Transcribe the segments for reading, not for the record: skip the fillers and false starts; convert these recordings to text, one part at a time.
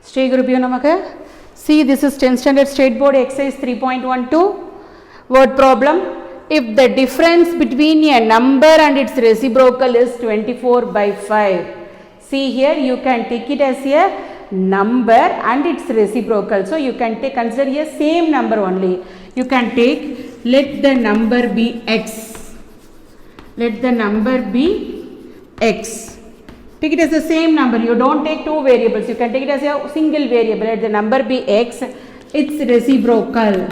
Sri Gurubhyo Namaha. See, this is 10th standard state board exercise 3.12 word problem. If the difference between a number and its reciprocal is 24/5, see here you can take it as a number and its reciprocal. So you can take, consider a same number only. You can take, let the number be x. Let the number be x. Take it as the same number. You don't take two variables. You can take it as a single variable. Let the number be x. Its reciprocal.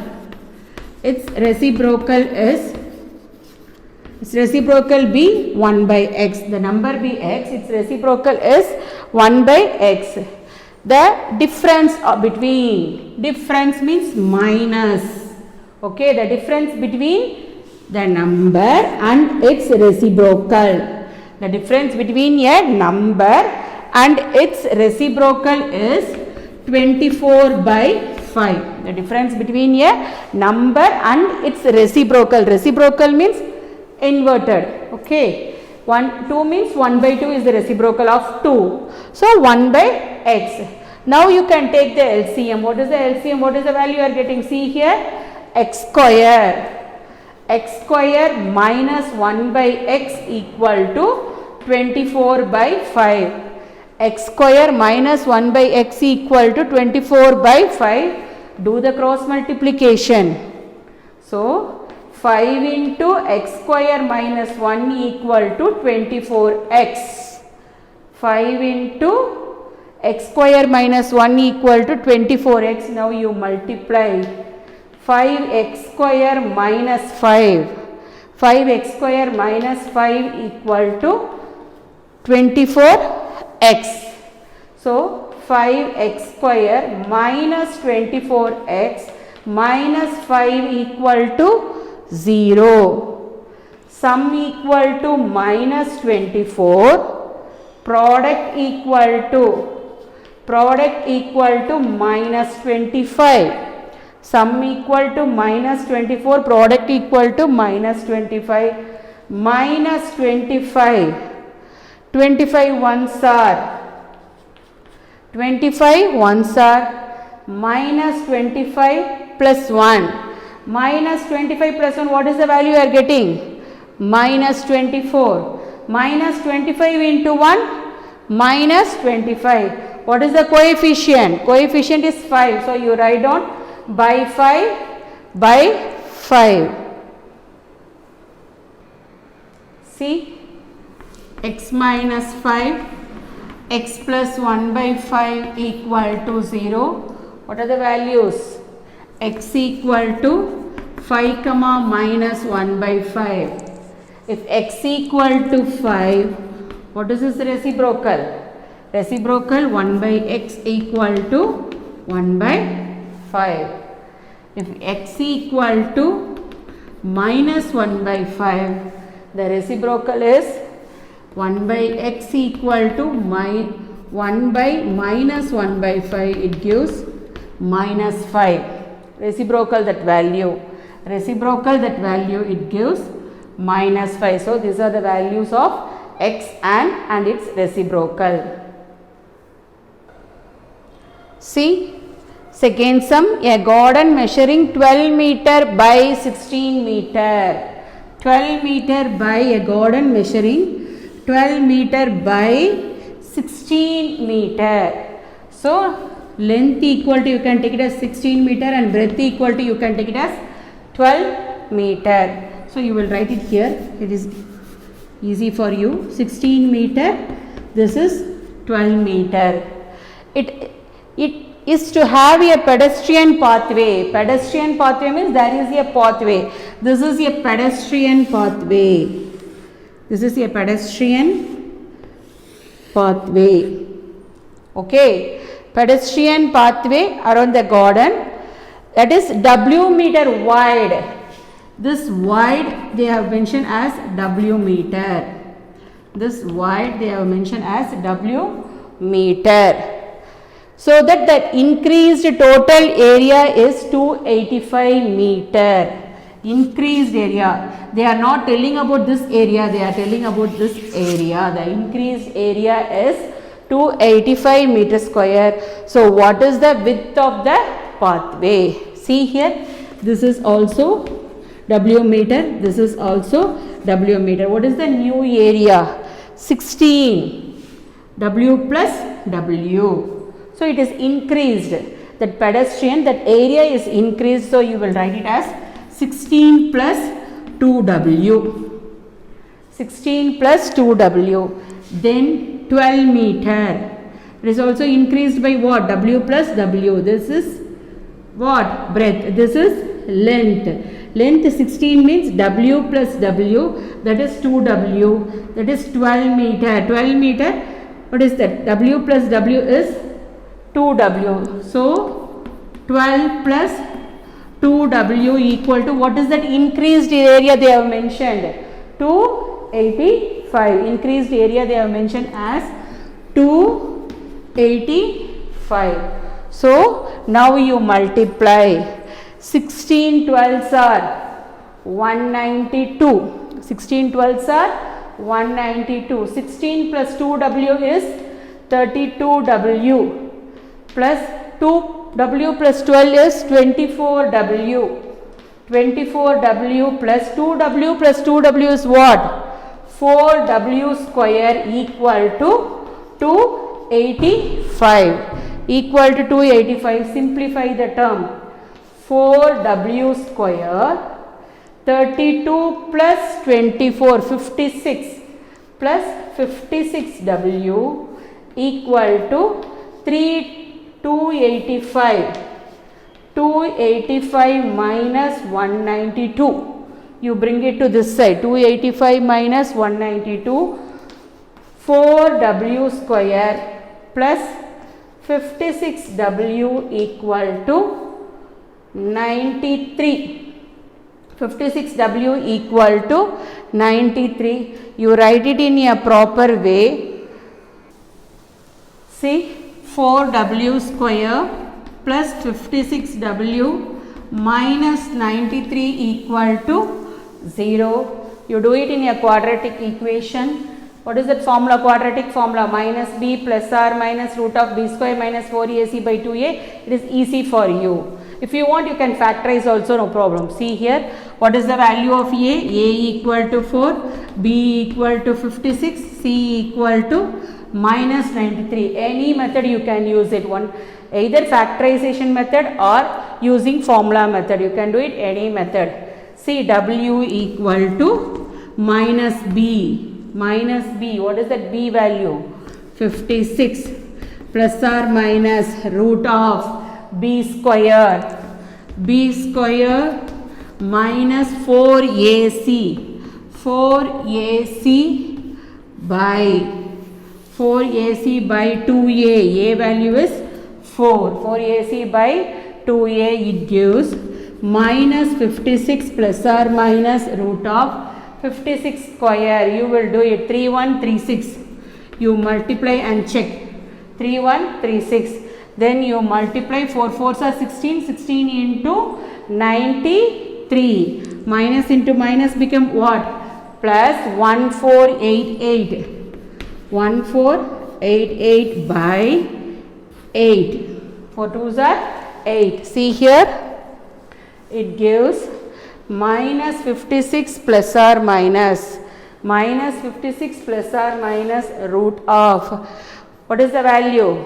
Its reciprocal be 1 by x. The number be x. Its reciprocal is 1 by x. The difference between, difference means minus. Okay, the difference between the number and its reciprocal. The difference between a number and its reciprocal is 24/5. The difference between a number and its reciprocal. Reciprocal means inverted. Okay. 2 means 1/2 is the reciprocal of 2. So 1 by x. Now you can take the LCM. What is the LCM? What is the value you are getting? See here. X square. X square minus 1 by x equal to 24/5. X square minus 1 by x equal to 24/5. Do the cross multiplication. So 5 into x square minus 1 equal to 24x. 5 into x square minus 1 equal to 24x. Now you multiply 5x square minus 5. 5x square minus 5 equal to 24x. So 5x square minus 24x minus 5 equal to 0. Sum equal to minus 24. Product equal to minus 25. Sum equal to minus 24, product equal to minus 25, minus 25, 25 ones are, 25 ones are, minus 25 plus 1, minus 25 plus 1, what is the value you are getting? Minus 24, minus 25 into 1, minus 25, what is the coefficient? Coefficient is 5, so you write down by 5. See, x minus 5, x plus 1 by 5 equal to 0. What are the values? X equal to 5 comma minus 1 by 5. If x equal to 5, what is this reciprocal? Reciprocal 1 by x equal to 1 by 5. If x equal to minus 1 by 5, the reciprocal is 1 by x equal to 1 by minus 1 by 5, it gives minus 5. Reciprocal that value. Reciprocal that value, it gives minus 5. So these are the values of x and its reciprocal. See. Second sum, a garden measuring 12 meter by 16 meter. 12 meter by a garden measuring 12 meter by 16 meter. So, length equal to, you can take it as 16 meter and breadth equal to, you can take it as 12 meter. So, you will write it here. It is easy for you. 16 meter, this is 12 meter. It is to have a pedestrian pathway. Pedestrian pathway means there is a pathway. This is a pedestrian pathway. This is a pedestrian pathway. Okay. Pedestrian pathway around the garden. That is W meter wide. This wide they have mentioned as W meter. This wide they have mentioned as W meter. So that the increased total area is 285 meter. Increased area. They are not telling about this area, they are telling about this area. The increased area is 285 meter square. So what is the width of the pathway? See here, this is also W meter, this is also W meter. What is the new area? 16 W plus W. So it is increased. That pedestrian, that area is increased. So you will write it as 16 plus 2W. 16 plus 2W. Then 12 meter. It is also increased by what? W plus W. This is what? Breadth. This is length. Length 16 means W plus W, that is 2W, that is 12 meter. 12 meter, what is that? W plus W is 2W. So 12 plus 2W equal to, what is that increased area they have mentioned? 285. Increased area they have mentioned as 285. So now you multiply. 16 12s are 192. 16 12s are 192. 16 plus 2W is 32W plus 2W plus 12 is 24W. 24W plus 2W plus 2W is what? 4W square equal to 285. Equal to 285. Simplify the term. 4W square, 32 plus 24, 56 plus 56W equal to 285. 285 minus 192. You bring it to this side. 285 minus 192. 4W square plus 56W equal to 93. 56W equal to 93. You write it in a proper way. See, 4W square plus 56W minus 93 equal to 0. You do it in a quadratic equation. What is that formula? Quadratic formula. Minus b plus r minus root of b square minus 4ac by 2a. It is easy for you. If you want, you can factorize also, no problem. See here, what is the value of A? A equal to 4, B equal to 56, C equal to minus 93. Any method you can use it. One, either factorization method or using formula method. You can do it any method. See, W equal to minus B. Minus B. What is that B value? 56 plus or minus root of B square. B square minus 4AC. 4AC by 2A. A value is 4. 4AC by 2A, it gives minus 56 plus or minus root of 56 square. You will do it. 3136. You multiply and check. 3136. Then you multiply 4 4s are 16. 16 into 93. Minus into minus become what? Plus 1488. 1488 by 8. 4 2s are 8. See here. It gives minus 56 plus or minus. Minus 56 plus or minus root of. What is the value?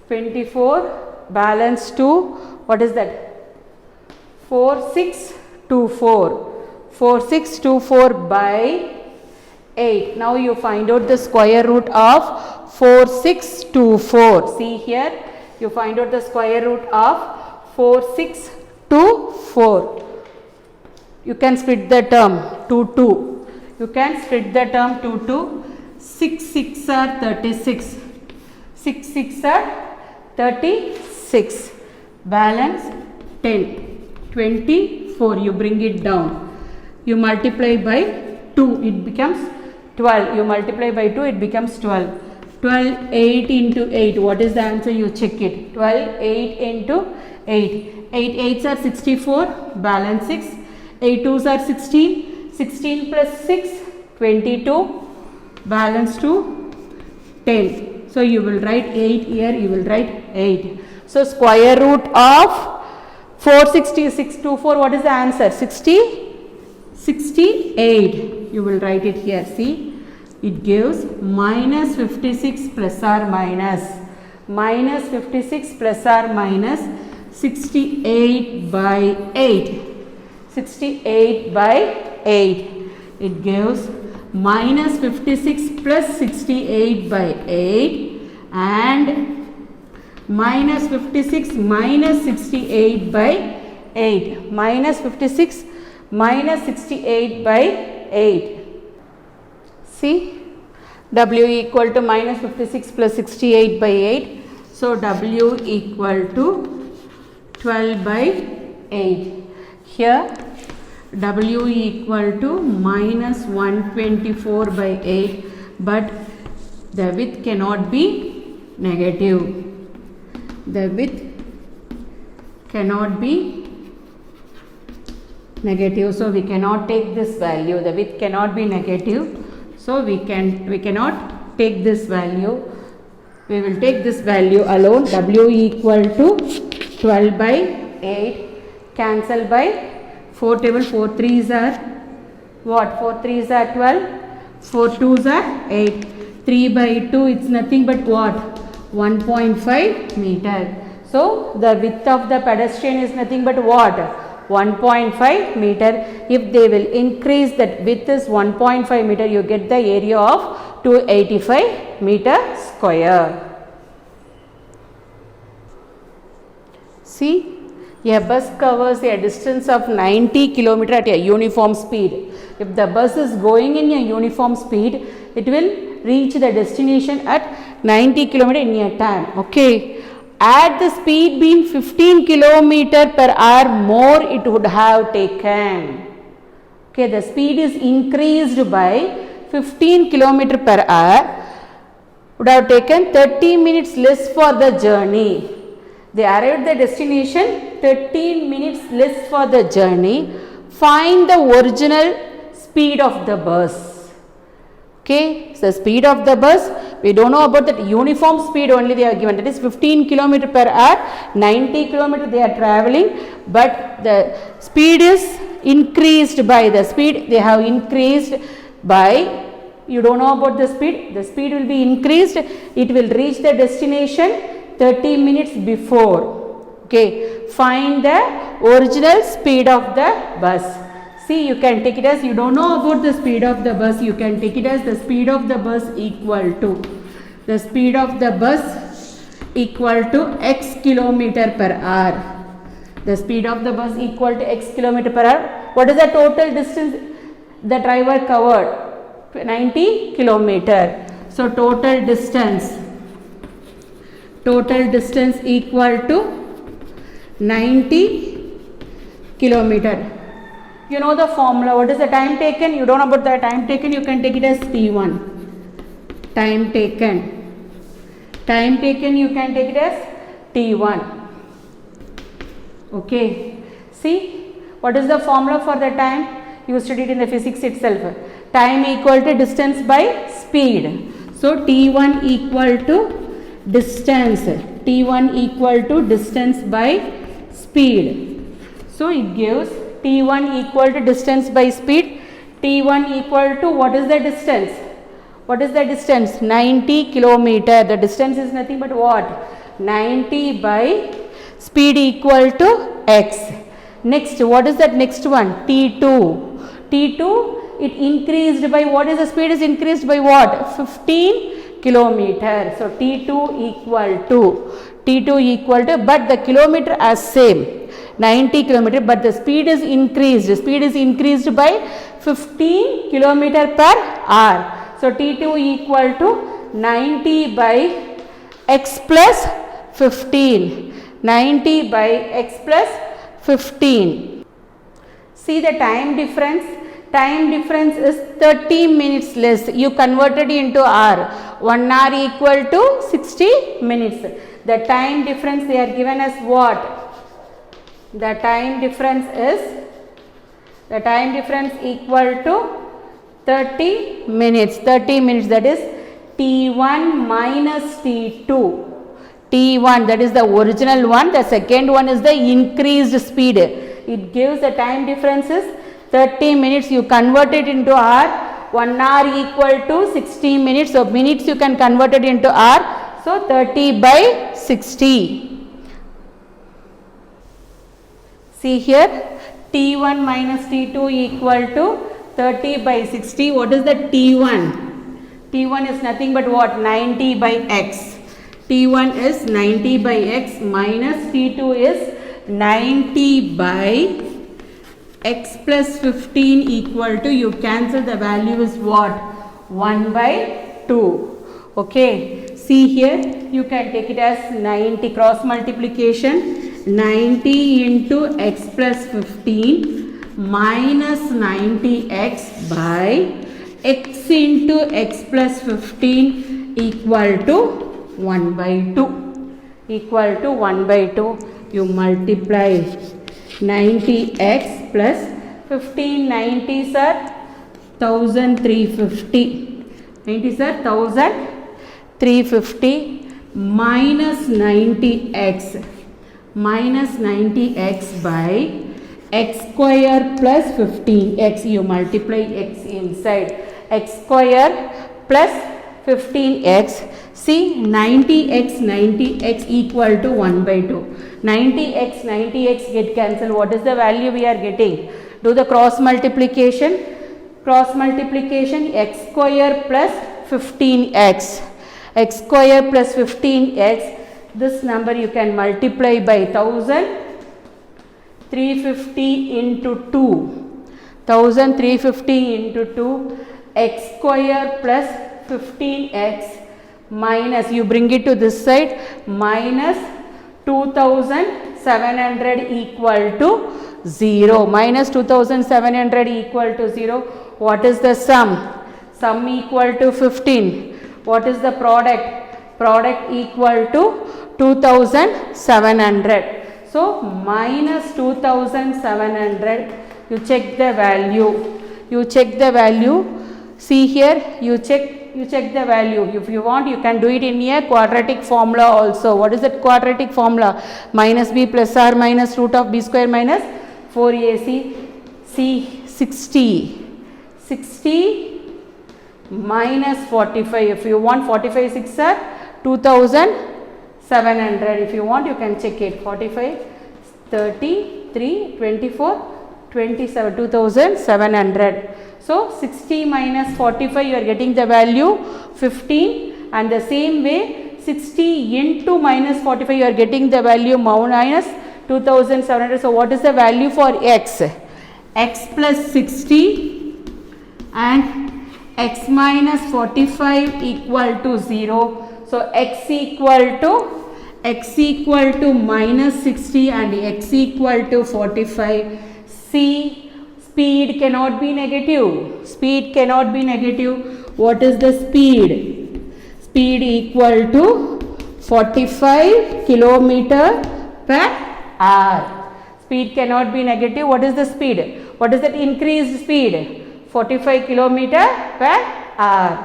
24 balance 2. What is that? 4624. 4624 by 8. Now you find out the square root of 4624. See here, you find out the square root of 4624. You can split the term to 2. You can split the term to 2. 6 6 are 36. 6 6 are 36. Balance 10. 24. You bring it down. You multiply by 2. It becomes 12. You multiply by 2. It becomes 12. 12 8 into 8. What is the answer? You check it. 12 8 into 8. 8 8s are 64. Balance 6. 8 2s are 16. 16 plus 6 22. Balance 2. 10. So you will write 8 here, you will write 8. So square root of 46624, what is the answer? 68. You will write it here. See, it gives minus 56 plus or minus 56 plus or minus 68 by 8. 68 by 8. It gives minus 56 plus 68 by 8 and minus 56 minus 68 by 8. Minus 56 minus 68 by 8. See, W equal to minus 56 plus 68 by 8. So, W equal to 12 by 8. Here, W equal to minus 124 by 8, but the width cannot be negative. The width cannot be negative, so we cannot take this value. The width cannot be negative, so we cannot take this value. We will take this value alone. W equal to 12 by 8. Cancel by 4 table. 4 3s are what? 4 3s are 12. 4 2s are 8. 3 by 2, it's nothing but what? 1.5 meter. So the width of the pedestrian is nothing but what? 1.5 meter. If they will increase that width is 1.5 meter, you get the area of 285 meter square. See, a bus covers a distance of 90 km at a uniform speed. If the bus is going in a uniform speed, it will reach the destination at 90 km in a time. Okay. At the speed being 15 km per hour more it would have taken. Okay, the speed is increased by 15 km per hour, would have taken 30 minutes less for the journey. They arrived at the destination, 13 minutes less for the journey. Find the original speed of the bus. Okay, so the speed of the bus, we don't know about that uniform speed only they are given, that is 15 km per hour, 90 km they are travelling, but the speed is increased by the speed, they have increased by, you don't know about the speed will be increased, it will reach the destination 30 minutes before. Okay, find the original speed of the bus. See, you can take it as, you don't know about the speed of the bus, you can take it as the speed of the bus equal to, the speed of the bus equal to x kilometer per hour. The speed of the bus equal to x kilometer per hour. What is the total distance the driver covered? 90 kilometer. So, total distance equal to 90 kilometer. You know the formula. What is the time taken? You don't know about the time taken. You can take it as T1. Time taken. Time taken you can take it as T1. Okay. See, what is the formula for the time? You studied in the physics itself. Time equal to distance by speed. So, T1 equal to distance. T1 equal to distance by speed. So, it gives T1 equal to distance by speed. T1 equal to, what is the distance? What is the distance? 90 kilometer. The distance is nothing but what? 90 by speed equal to x. Next, what is that next one? T2. T2, it increased by, what is the speed is increased by what? 15 kilometer. So, T2 equal to, but the kilometer as same. 90 kilometer, but the speed is increased. Speed is increased by 15 kilometer per hour. So, T2 equal to 90 by x plus 15. 90 by x plus 15. See the time difference. Time difference is 30 minutes less. You converted into hour. 1 hour equal to 60 minutes. The time difference they are given as what? The time difference equal to 30 minutes. 30 minutes, that is T1 minus T2. T1, that is the original one. The second one is the increased speed. It gives the time differences 30 minutes. You convert it into hour. 1 hour equal to 60 minutes. So minutes you can convert it into hour. So 30 by 60. See here, T1 minus T2 equal to 30 by 60. What is the T1? T1 is nothing but what? 90 by x. T1 is 90 by x minus T2 is 90 by x plus 15 equal to, you cancel, the value is what? 1 by 2. Okay. See here, you can take it as 90, cross multiplication, 90 into x plus 15 minus 90x by x into x plus 15 equal to 1 by 2. Equal to 1 by 2. You multiply 90x plus 15, 90s are 1350. 90s are 1350 minus 90x by x square plus 15x. You multiply x inside. X square plus 15x. See, 90x equal to 1 by 2. 90x get cancelled. What is the value we are getting? Do the cross multiplication. Cross multiplication, x square plus 15x. X square plus 15x. This number you can multiply by 1350 into 2. 1350 into 2. X square plus 15x minus, you bring it to this side, minus 2700 equal to 0. Minus 2700 equal to 0. What is the sum? Sum equal to 15. What is the product? Product equal to 2700. So minus 2700. You check the value. You check the value. See here, you check the value. If you want, you can do it in a quadratic formula also. What is that quadratic formula? Minus b plus r minus root of b square minus 4ac. See, 60 minus 45. If you want, 45 6 are 2700. If you want, you can check it. 45, 30, 3, 24, 27, 2700. So 60 minus 45, you are getting the value 15, and the same way 60 into minus 45, you are getting the value minus 2700. So what is the value for x? X plus 60 and x minus 45 equal to 0. So x equal to minus 60 and x equal to 45. See, speed cannot be negative. Speed cannot be negative. What is the speed? Speed equal to 45 kilometer per hour. Speed cannot be negative. What is the speed? What is that increased speed? 45 kilometer per hour.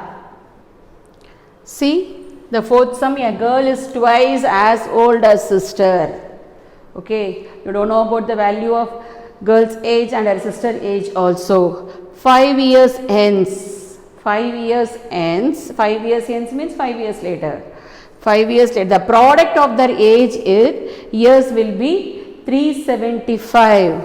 See, the fourth sum, a girl is twice as old as sister. Okay, you don't know about the value of girl's age and her sister age also. 5 years hence. 5 years hence. 5 years hence means 5 years later. 5 years later. The product of their age is, years will be 375.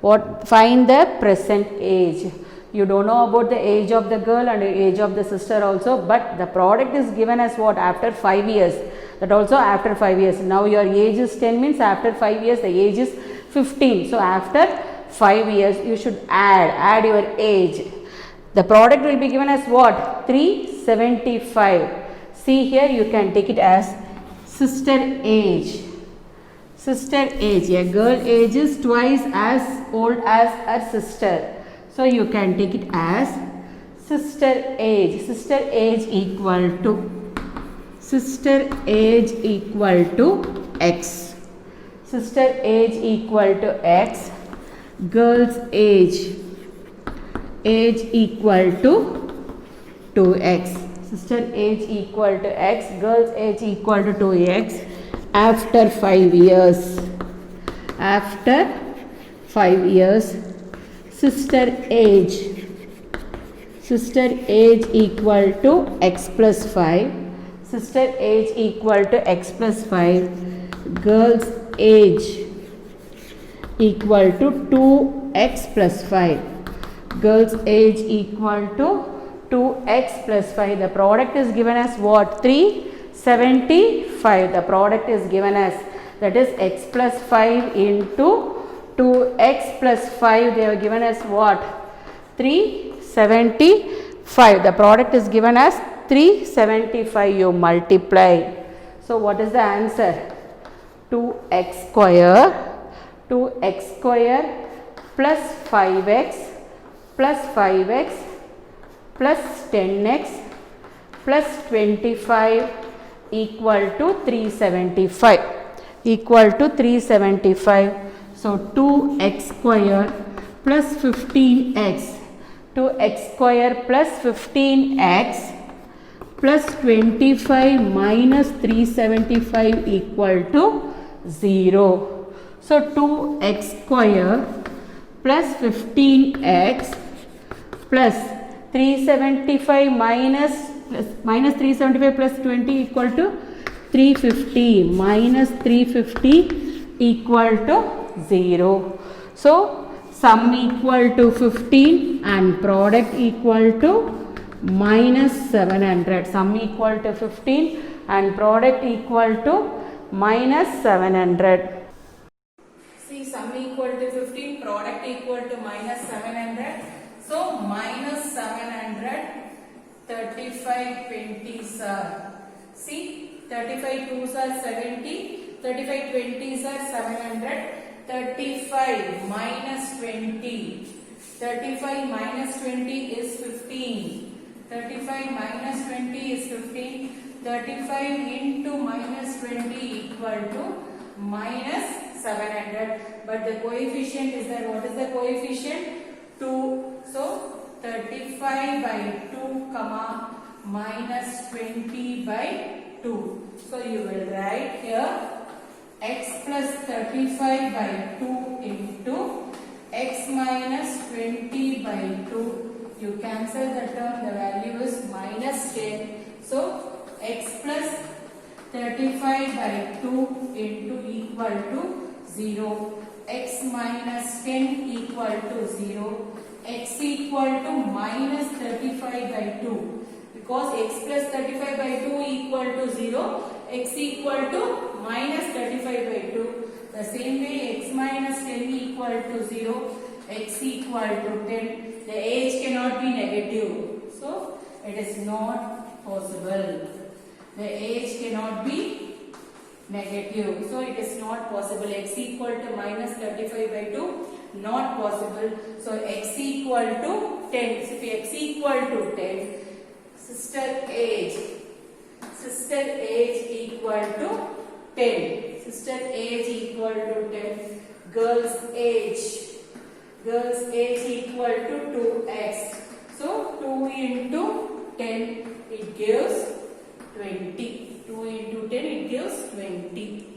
What? Find the present age. You don't know about the age of the girl and the age of the sister also, but the product is given as what? After 5 years. That also after 5 years. Now your age is 10 means after 5 years the age is 15. So after 5 years you should add your age. The product will be given as what? 375. See here, you can take it as sister age. Sister age. A girl age is twice as old as her sister. So you can take it as sister age. Sister age equal to x. Sister age equal to x. Girl's age equal to 2x. sister age equal to x, girl's age equal to 2x after 5 years. After 5 years, sister age equal to x plus 5, sister age equal to x plus 5, girl's age equal to 2x plus 5, girl's age equal to 2x plus 5. The product is given as what? 375. The product is given as, that is x plus 5 into 2x plus 5. They are given as what? 375. The product is given as 375. You multiply. So what is the answer? 2x square plus 5x plus 10x plus 25 equal to 375. So 2x square plus 15x, 2x square plus 15x plus 25 minus 375 equal to 0. So 2x square plus 15x plus 375 minus 375 plus 20 equal to 350 minus 350 equal to 0. So sum equal to 15 and product equal to minus 700. Sum equal to 15 and product equal to minus 700. See, sum equal to 15, product equal to minus 700. So minus 700, 35 20s are, see, 35 2s are 70, 35 20s are 700, 35 minus 20, 35 minus 20 is 15, 35 minus 20 is 15, 35 into minus 20 equal to minus 700, but the coefficient is there. What is the coefficient? 2. So 35 by 2 comma minus 20 by 2. So you will write here x plus 35 by 2 into x minus 20 by 2. You cancel the term, the value is minus 10. So x plus 35 by 2 into equal to 0, x minus 10 equal to 0, x equal to minus 35 by 2, because x plus 35 by 2 equal to 0, x equal to minus 35 by 2. The same way x minus 10 equal to 0, x equal to 10. The age cannot be negative, so it is not possible. The age cannot be negative, so it is not possible. X equal to minus 35 by 2, not possible. So x equal to 10. So if x equal to 10, sister age equal to 10. Sister age equal to 10. Girl's age equal to 2x. So 2 into 10 it gives 20. 2 into 10 it gives 20.